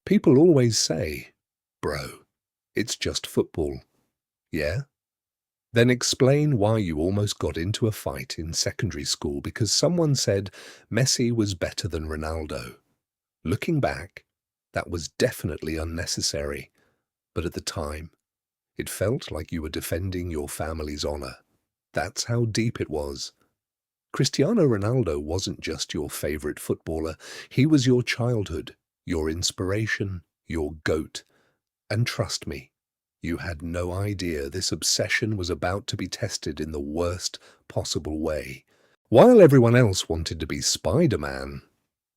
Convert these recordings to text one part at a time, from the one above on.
People always say, "Bro, it's just football." Yeah? Then explain why you almost got into a fight in secondary school because someone said Messi was better than Ronaldo. Looking back, that was definitely unnecessary, but at the time, it felt like you were defending your family's honor. That's how deep it was. Cristiano Ronaldo wasn't just your favorite footballer, he was your childhood, your inspiration, your GOAT. And trust me, you had no idea this obsession was about to be tested in the worst possible way. While everyone else wanted to be Spider-Man,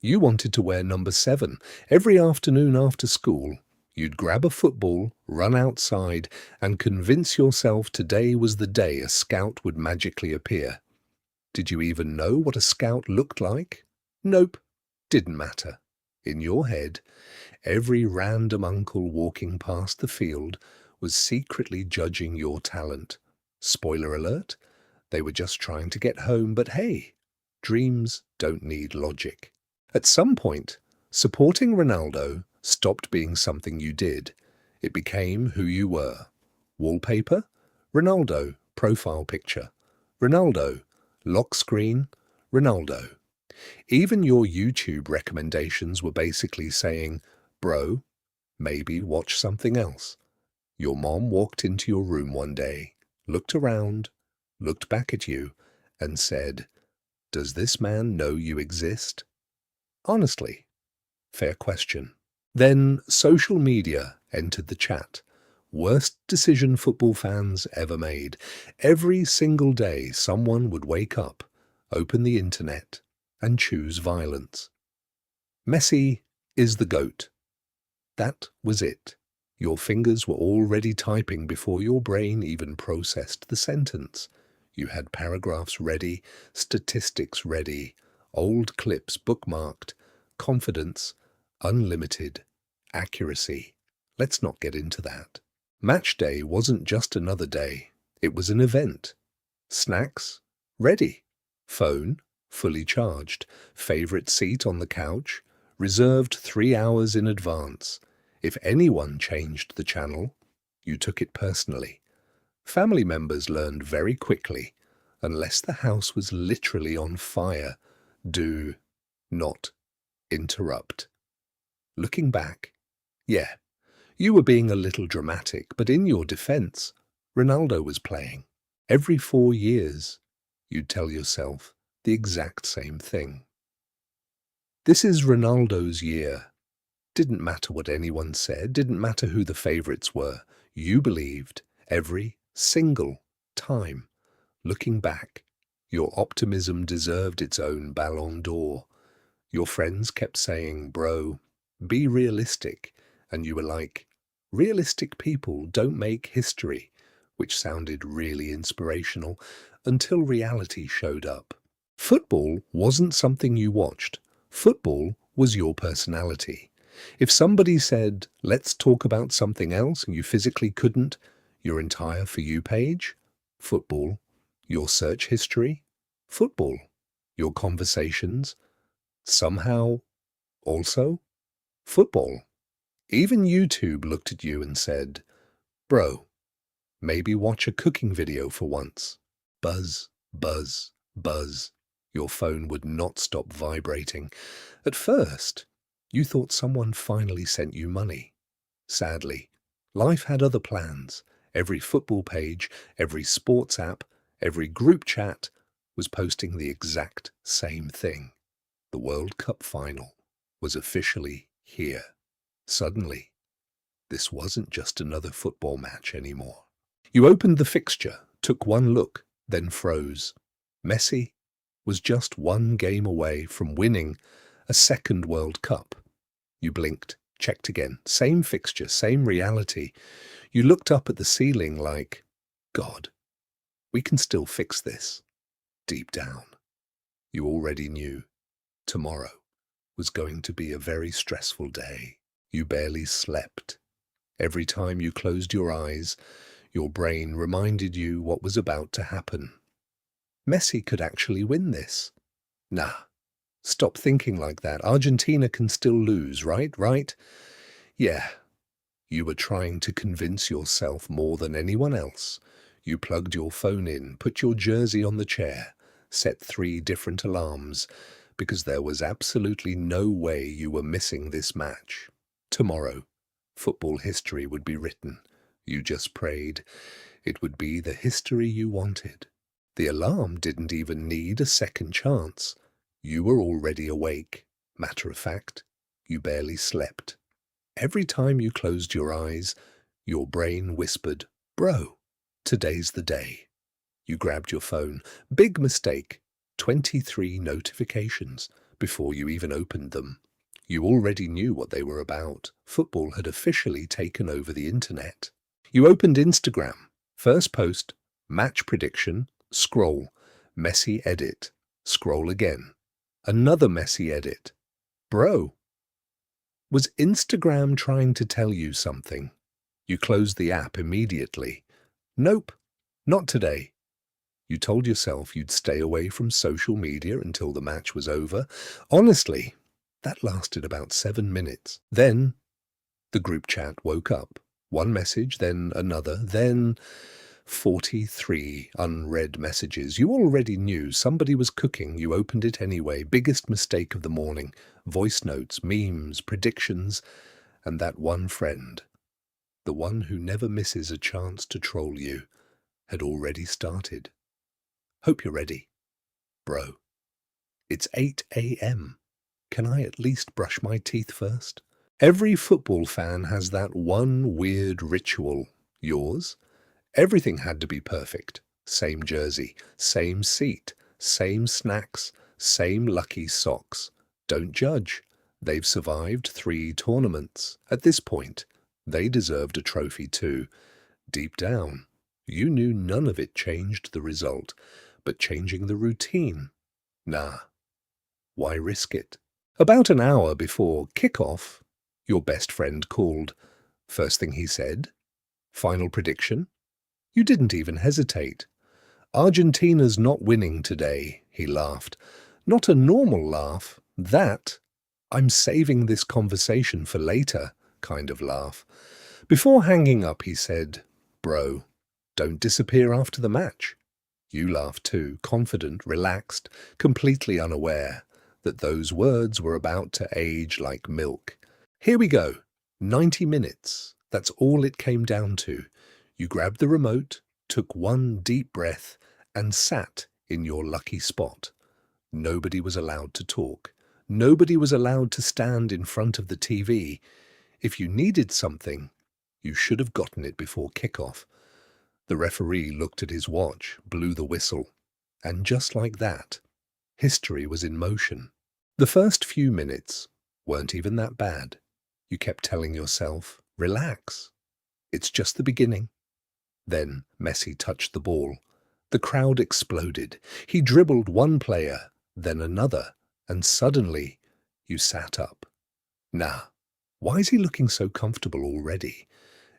you wanted to wear number 7. Every afternoon after school, you'd grab a football, run outside, and convince yourself today was the day a scout would magically appear. Did you even know what a scout looked like? Nope, didn't matter. In your head, every random uncle walking past the field was secretly judging your talent. Spoiler alert, they were just trying to get home, but hey, dreams don't need logic. At some point, supporting Ronaldo stopped being something you did. It became who you were. Wallpaper? Ronaldo. Profile picture? Ronaldo. Lock screen? Ronaldo. Even your YouTube recommendations were basically saying, "Bro, maybe watch something else." Your mom walked into your room one day, looked around, looked back at you, and said, "Does this man know you exist?" Honestly, fair question. Then social media entered the chat. Worst decision football fans ever made. Every single day someone would wake up, open the internet, and choose violence. Messi is the GOAT. That was it. Your fingers were already typing before your brain even processed the sentence. You had paragraphs ready, statistics ready, old clips bookmarked, confidence, unlimited, accuracy. Let's not get into that. Match day wasn't just another day. It was an event. Snacks? Ready. Phone? Fully charged. Favorite seat on the couch? Reserved 3 hours in advance. If anyone changed the channel, you took it personally. Family members learned very quickly, unless the house was literally on fire, do not interrupt. Looking back, yeah, you were being a little dramatic, but in your defense, Ronaldo was playing. Every 4 years, you'd tell yourself the exact same thing. This is Ronaldo's year. Didn't matter what anyone said, didn't matter who the favorites were. You believed every single time. Looking back, your optimism deserved its own Ballon d'Or. Your friends kept saying, "Bro, be realistic." And you were like, "Realistic people don't make history," which sounded really inspirational until reality showed up. Football wasn't something you watched. Football was your personality. If somebody said, "Let's talk about something else," and you physically couldn't, your entire For You page? Football. Your search history? Football. Your conversations? Somehow, also, football. Even YouTube looked at you and said, "Bro, maybe watch a cooking video for once." Buzz, buzz, buzz. Your phone would not stop vibrating. At first, you thought someone finally sent you money. Sadly, life had other plans. Every football page, every sports app, every group chat was posting the exact same thing. The World Cup final was officially here. Suddenly, this wasn't just another football match anymore. You opened the fixture, took one look, then froze. Messi was just one game away from winning a second World Cup. You blinked, checked again, same fixture, same reality. You looked up at the ceiling like, "God, we can still fix this." Deep down, you already knew tomorrow was going to be a very stressful day. You barely slept. Every time you closed your eyes, your brain reminded you what was about to happen. Messi could actually win this. Nah, stop thinking like that. Argentina can still lose, right? Yeah, you were trying to convince yourself more than anyone else. You plugged your phone in, put your jersey on the chair, set 3 different alarms, because there was absolutely no way you were missing this match. Tomorrow, football history would be written. You just prayed it would be the history you wanted. The alarm didn't even need a second chance. You were already awake. Matter of fact, you barely slept. Every time you closed your eyes, your brain whispered, "Bro, today's the day." You grabbed your phone. Big mistake. 23 notifications before you even opened them. You already knew what they were about. Football had officially taken over the internet. You opened Instagram. First post, match prediction, scroll, Messi edit, scroll again. Another Messi edit. Bro, was Instagram trying to tell you something? You closed the app immediately. Nope, not today. You told yourself you'd stay away from social media until the match was over. Honestly, that lasted about 7 minutes. Then the group chat woke up. One message, then another, then 43 unread messages. You already knew somebody was cooking. You opened it anyway. Biggest mistake of the morning. Voice notes, memes, predictions, and that one friend, the one who never misses a chance to troll you, had already started. Hope you're ready. Bro, it's 8 a.m. Can I at least brush my teeth first? Every football fan has that one weird ritual. Yours? Everything had to be perfect. Same jersey, same seat, same snacks, same lucky socks. Don't judge. They've survived 3 tournaments. At this point, they deserved a trophy too. Deep down, you knew none of it changed the result, but changing the routine. Nah, why risk it? About an hour before kickoff, your best friend called. First thing he said, "Final prediction?" You didn't even hesitate. "Argentina's not winning today," he laughed. Not a normal laugh. That, "I'm saving this conversation for later" kind of laugh. Before hanging up, he said, "Bro, don't disappear after the match." You laughed too, confident, relaxed, completely unaware that those words were about to age like milk. Here we go. 90 minutes. That's all it came down to. You grabbed the remote, took one deep breath, and sat in your lucky spot. Nobody was allowed to talk. Nobody was allowed to stand in front of the TV. If you needed something, you should have gotten it before kickoff. The referee looked at his watch, blew the whistle, and just like that, history was in motion. The first few minutes weren't even that bad. You kept telling yourself, "Relax. It's just the beginning." Then Messi touched the ball. The crowd exploded. He dribbled one player, then another, and suddenly you sat up. Nah, why is he looking so comfortable already?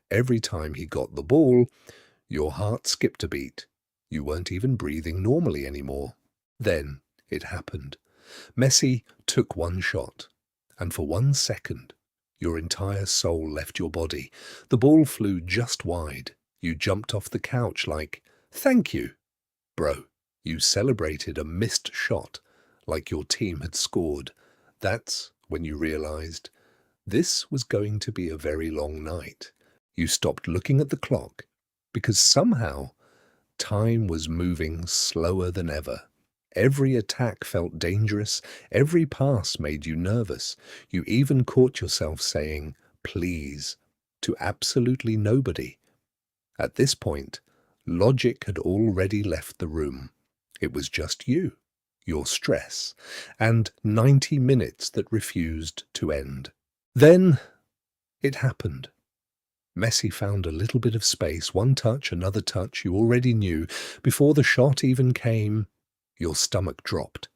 Every time he got the ball, your heart skipped a beat. You weren't even breathing normally anymore. Then it happened. Messi took one shot, and for 1 second, your entire soul left your body. The ball flew just wide. You jumped off the couch like, "Thank you." Bro, you celebrated a missed shot like your team had scored. That's when you realized this was going to be a very long night. You stopped looking at the clock because somehow time was moving slower than ever. Every attack felt dangerous. Every pass made you nervous. You even caught yourself saying, "Please," to absolutely nobody. At this point, logic had already left the room. It was just you, your stress, and 90 minutes that refused to end. Then it happened. Messi found a little bit of space, one touch, another touch, you already knew. Before the shot even came, your stomach dropped.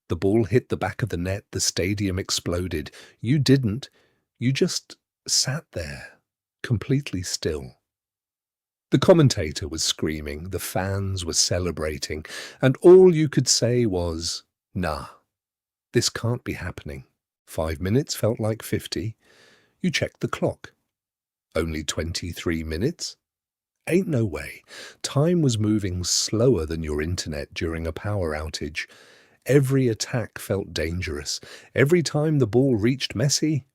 The ball hit the back of the net, the stadium exploded. You didn't. You just sat there, completely still. The commentator was screaming, the fans were celebrating, and all you could say was, "Nah, this can't be happening." 5 minutes felt like 50. You checked the clock. Only 23 minutes? Ain't no way. Time was moving slower than your internet during a power outage. Every attack felt dangerous. Every time the ball reached Messi,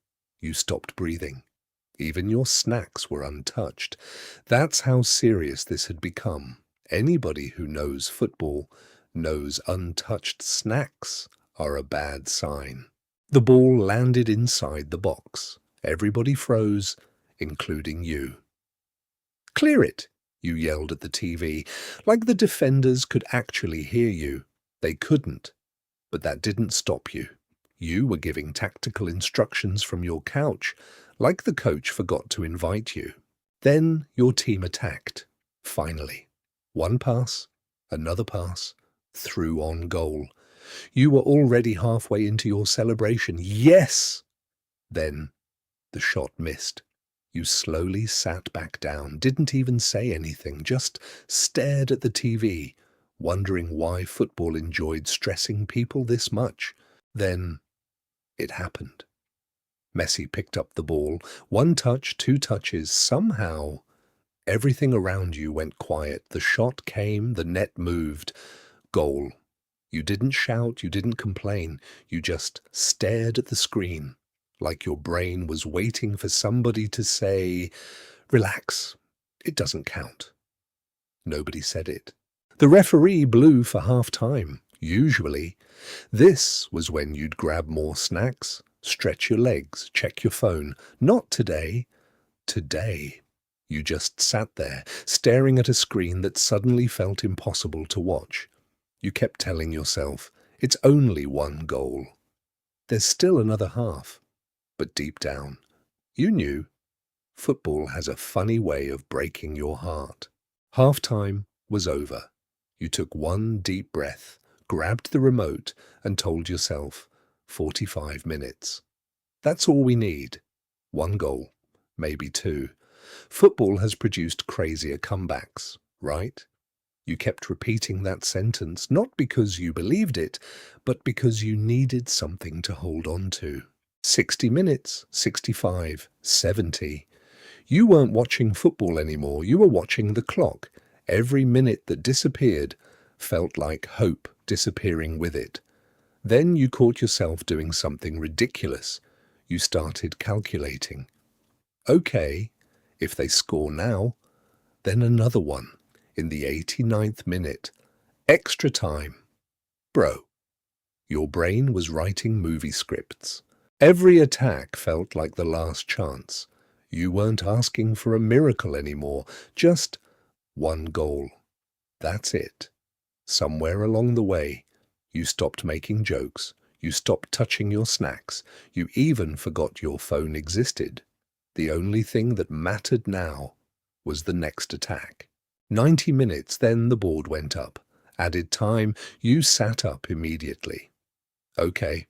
you stopped breathing. Even your snacks were untouched. That's how serious this had become. Anybody who knows football knows untouched snacks are a bad sign. The ball landed inside the box. Everybody froze, including you. "Clear it," you yelled at the TV, like the defenders could actually hear you. They couldn't, but that didn't stop you. You were giving tactical instructions from your couch, like the coach forgot to invite you. Then your team attacked. Finally. One pass, another pass, through on goal. You were already halfway into your celebration. Yes! Then the shot missed. You slowly sat back down, didn't even say anything, just stared at the TV, wondering why football enjoyed stressing people this much. Then it happened. Messi picked up the ball. One touch, two touches. Somehow, everything around you went quiet. The shot came, the net moved. Goal. You didn't shout, you didn't complain. You just stared at the screen, like your brain was waiting for somebody to say, "Relax, it doesn't count." Nobody said it. The referee blew for half-time, usually. This was when you'd grab more snacks, stretch your legs, check your phone. Not today. Today, you just sat there, staring at a screen that suddenly felt impossible to watch. You kept telling yourself, it's only one goal. There's still another half. But deep down, you knew football has a funny way of breaking your heart. Half-time was over. You took one deep breath, grabbed the remote, and told yourself, 45 minutes. That's all we need. One goal, maybe two. Football has produced crazier comebacks, right? You kept repeating that sentence, not because you believed it, but because you needed something to hold on to. 60 minutes, 65, 70. You weren't watching football anymore, you were watching the clock. Every minute that disappeared felt like hope disappearing with it. Then you caught yourself doing something ridiculous. You started calculating. Okay, if they score now, then another one in the 89th minute. Extra time. Bro, your brain was writing movie scripts. Every attack felt like the last chance. You weren't asking for a miracle anymore, just one goal. That's it. Somewhere along the way, you stopped making jokes. You stopped touching your snacks. You even forgot your phone existed. The only thing that mattered now was the next attack. 90 minutes, then the board went up. Added time, you sat up immediately. Okay,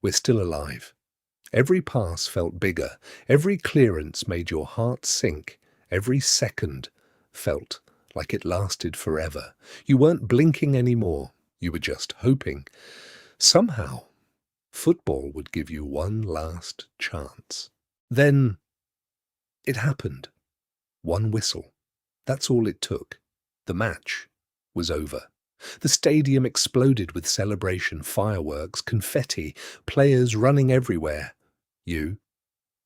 we're still alive. Every pass felt bigger. Every clearance made your heart sink. Every second felt like it lasted forever. You weren't blinking anymore. You were just hoping. Somehow, football would give you one last chance. Then it happened. One whistle. That's all it took. The match was over. The stadium exploded with celebration, fireworks, confetti, players running everywhere. You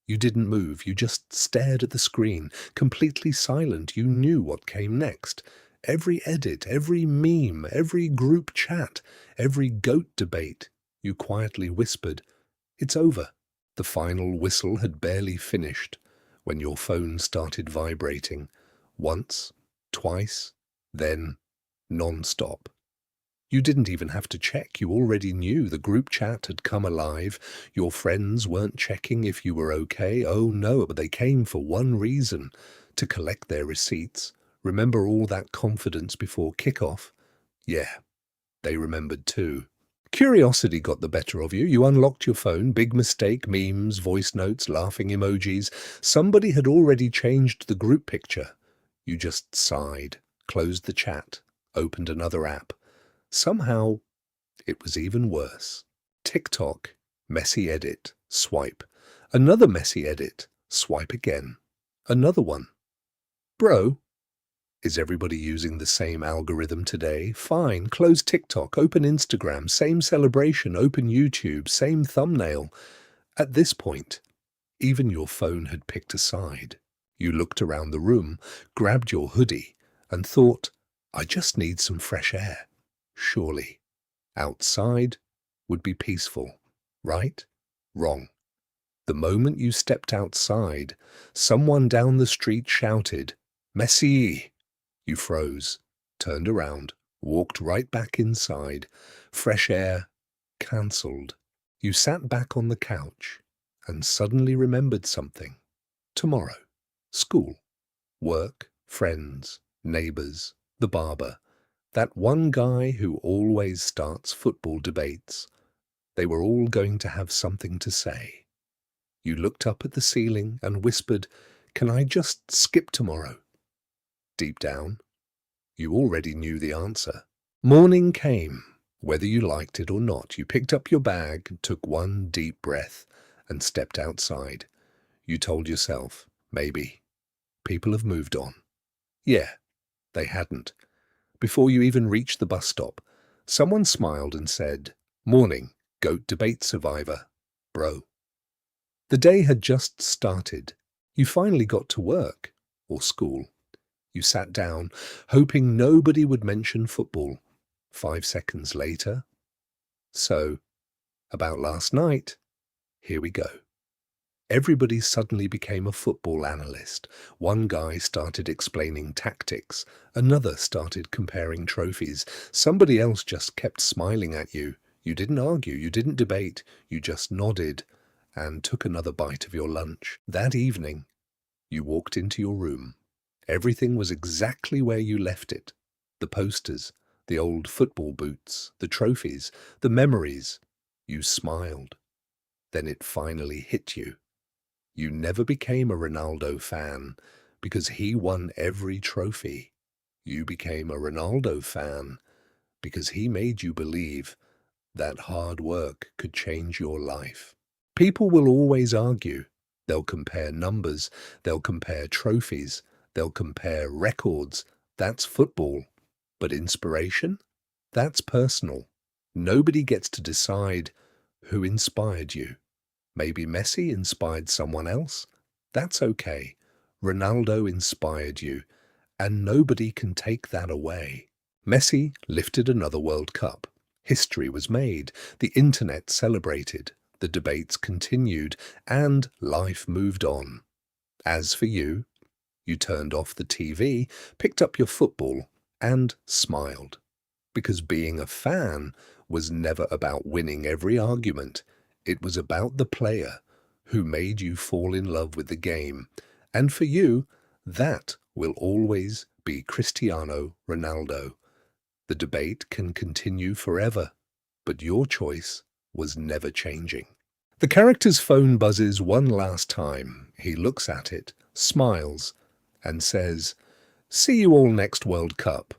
didn't move. You just stared at the screen, completely silent. You knew what came next. Every edit, every meme, every group chat, every GOAT debate, you quietly whispered, "It's over." The final whistle had barely finished when your phone started vibrating. Once, twice, then non-stop. You didn't even have to check. You already knew the group chat had come alive. Your friends weren't checking if you were okay. Oh no, but they came for one reason, to collect their receipts. Remember all that confidence before kickoff? Yeah, they remembered too. Curiosity got the better of you. You unlocked your phone. Big mistake. Memes, voice notes, laughing emojis. Somebody had already changed the group picture. You just sighed, closed the chat, opened another app. Somehow, it was even worse. TikTok, messy edit, swipe. Another Messi edit. Swipe again. Another one. Bro, is everybody using the same algorithm today? Fine, close TikTok, open Instagram, same celebration, open YouTube, same thumbnail. At this point, even your phone had picked a side. You looked around the room, grabbed your hoodie, and thought, I just need some fresh air. Surely, outside would be peaceful, right? Wrong. The moment you stepped outside, someone down the street shouted, Messi! You froze, turned around, walked right back inside. Fresh air cancelled. You sat back on the couch and suddenly remembered something. Tomorrow, school, work, friends, neighbours, the barber, that one guy who always starts football debates. They were all going to have something to say. You looked up at the ceiling and whispered, Can I just skip tomorrow? Deep down, you already knew the answer. Morning came. Whether you liked it or not, you picked up your bag, took one deep breath, and stepped outside. You told yourself, maybe, people have moved on. Yeah, they hadn't. Before you even reached the bus stop, someone smiled and said, Morning, goat debate survivor, bro. The day had just started. You finally got to work, or school. You sat down, hoping nobody would mention football. 5 seconds later. So, about last night, here we go. Everybody suddenly became a football analyst. One guy started explaining tactics. Another started comparing trophies. Somebody else just kept smiling at you. You didn't argue, you didn't debate, you just nodded and took another bite of your lunch. That evening, you walked into your room. Everything was exactly where you left it. The posters, the old football boots, the trophies, the memories. You smiled. Then it finally hit you. You never became a Ronaldo fan because he won every trophy. You became a Ronaldo fan because he made you believe that hard work could change your life. People will always argue. They'll compare numbers, they'll compare trophies, they'll compare records. That's football. But inspiration? That's personal. Nobody gets to decide who inspired you. Maybe Messi inspired someone else. That's okay. Ronaldo inspired you, and nobody can take that away. Messi lifted another World Cup. History was made. The internet celebrated. The debates continued, and life moved on. As for you, you turned off the TV, picked up your football, and smiled. Because being a fan was never about winning every argument. It was about the player who made you fall in love with the game. And for you, that will always be Cristiano Ronaldo. The debate can continue forever, but your choice was never changing. The character's phone buzzes one last time. He looks at it, smiles, and says, See you all next World Cup.